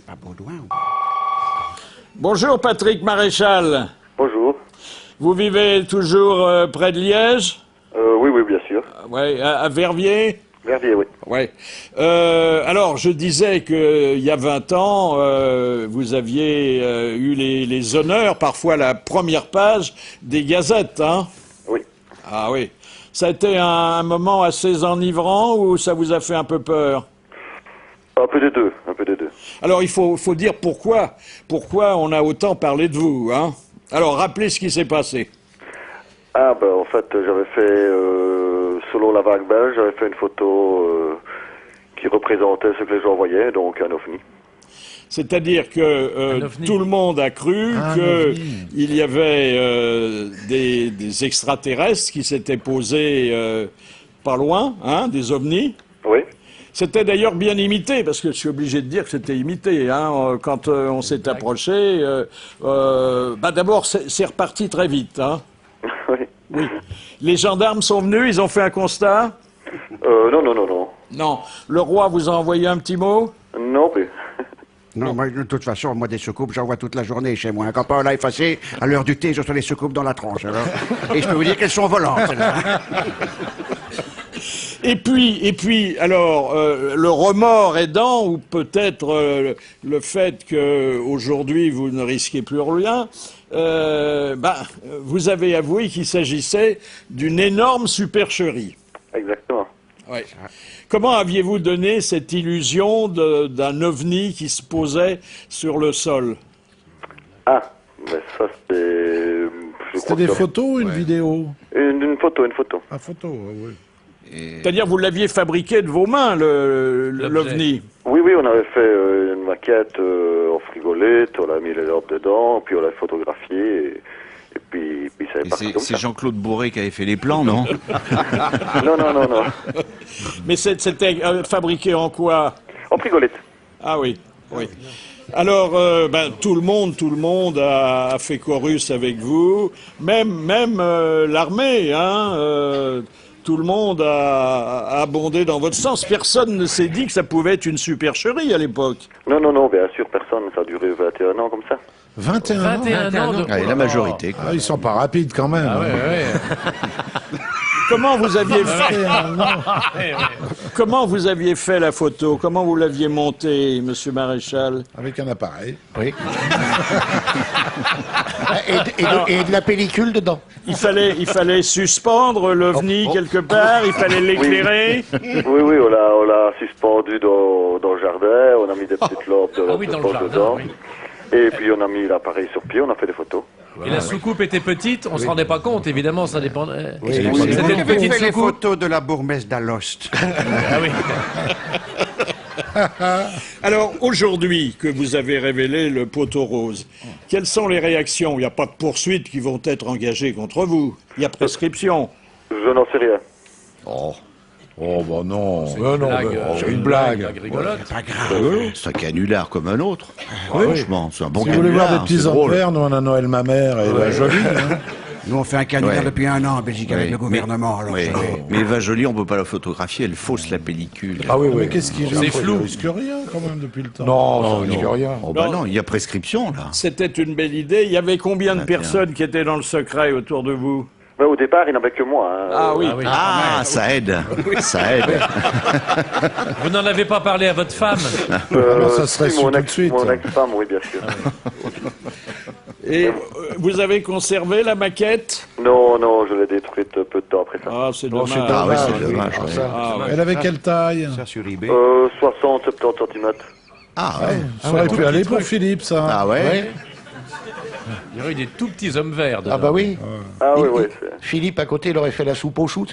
pas Baudouin. Bonjour Patrick Maréchal. Bonjour. Vous vivez toujours près de Liège? Oui, oui, bien sûr. Ouais, à Verviers? Verviers, oui. Ouais. Alors, je disais qu'il y a 20 ans, vous aviez eu les honneurs, parfois la première page des gazettes, hein? Oui. Ah oui. Ça a été un moment assez enivrant ou ça vous a fait un peu peur? Un peu des deux, un peu des deux. Alors, il faut dire pourquoi on a autant parlé de vous, hein? Alors, rappelez ce qui s'est passé. Ah, ben, en fait, j'avais fait, selon la vague belge, j'avais fait une photo qui représentait ce que les gens voyaient, donc un ovni. C'est-à-dire que tout le monde a cru qu'il y avait des extraterrestres qui s'étaient posés pas loin, hein, des ovnis. Oui. C'était d'ailleurs bien imité, parce que je suis obligé de dire que c'était imité. Hein, quand on s'est approché, d'abord c'est reparti très vite. Hein. Oui. Oui. Les gendarmes sont venus, ils ont fait un constat? Non, non, non, non. Non. Le roi vous a envoyé un petit mot? Non plus. Non, moi, de toute façon, moi, des soucoupes, j'en vois toute la journée chez moi. Quand on l'a effacé, à l'heure du thé, je reçois les soucoupes dans la tronche. Alors. Et je peux vous dire qu'elles sont volantes. Et puis, alors, le remords aidant, ou peut-être le fait qu'aujourd'hui vous ne risquez plus rien, vous avez avoué qu'il s'agissait d'une énorme supercherie. Exactement. Ouais. Comment aviez-vous donné cette illusion d'un ovni qui se posait sur le sol? Ah, mais ça c'était... C'était des photos ou une vidéo? Une photo, une photo. Ah, photo, oui. C'est-à-dire vous l'aviez fabriqué de vos mains, l'ovni? Oui, oui, on avait fait une maquette en frigolette, on a mis les lampes dedans, puis on l'a photographié, et puis ça est parti comme ça. C'est Jean-Claude Bourré qui avait fait les plans, non? Non, non, non, non. Mais c'était fabriqué en quoi? En frigolette. Ah oui, oui. Alors, tout le monde a fait chorus avec vous, même l'armée, hein. Tout le monde a abondé dans votre sens. Personne ne s'est dit que ça pouvait être une supercherie à l'époque. Non, non, non, bien sûr, personne. Ça a duré 21 ans comme ça. 21 ans de... la majorité. Quoi. Ah, ils sont pas rapides quand même. Ah, ouais. Comment vous aviez fait Comment vous aviez fait la photo? Comment vous l'aviez montée, Monsieur Maréchal? Avec un appareil. Oui. et de la pellicule dedans. Il fallait suspendre l'ovni quelque part, il fallait l'éclairer. Oui, oui, on l'a suspendu dans le jardin, on a mis des petites lampes dedans. Oui. Et puis on a mis l'appareil sur pied, on a fait des photos. Et la soucoupe était petite, on se rendait pas compte, évidemment, ça dépendait. Oui, C'était une on petite fait les soucoupe. photos de la bourgmestre d'Alost. Ah oui. Alors, aujourd'hui que vous avez révélé le poteau rose, quelles sont les réactions? Il n'y a pas de poursuites qui vont être engagées contre vous. Il y a prescription. Je n'en sais rien. Oh, bah non. C'est une blague rigolote. Pas grave. C'est un canular comme un autre. Oui. Franchement, c'est un bon Si canular. vous voulez voir des petits c'est hommes drôle. verts, nous on a Noël ma mère et la jolie. Hein. Nous, on fait un canular Ouais. depuis 1 an en Belgique avec Ouais. le gouvernement. Alors, Oui. vous savez. Mais Eva Jolie, on peut pas la photographier, elle fausse la pellicule. Ah oui, mais qu'est-ce qu'il C'est flou. Il risque rien quand même depuis le temps. Non, ça risque rien. Oh bah Non. non, il y a prescription là. C'était une belle idée. Il y avait combien de 21. personnes qui étaient dans le secret autour de vous? Mais au départ, il n'y en avait que moi. Hein. Ah oui. Ah, ça aide. Ça aide. Vous n'en avez pas parlé à votre femme? Alors, ça serait si, su mon tout de suite. Mon ex-femme, oui, bien sûr. Et vous avez conservé la maquette? Non, non, je l'ai détruite peu de temps après ça. Ah, c'est Non, dommage. c'est Ah ouais, c'est oui. dommage. Ah, ouais. ça. Ah, ouais. Elle avait quelle taille? Ça sur eBay. 60-70 cm. Ah ouais. Ça aurait pu aller pour Philippe, ça. Ah ouais. Il y aurait eu des tout petits hommes verts dedans. Ah bah oui. Ah oui, oui. Philippe, à côté, il aurait fait la soupe aux choux.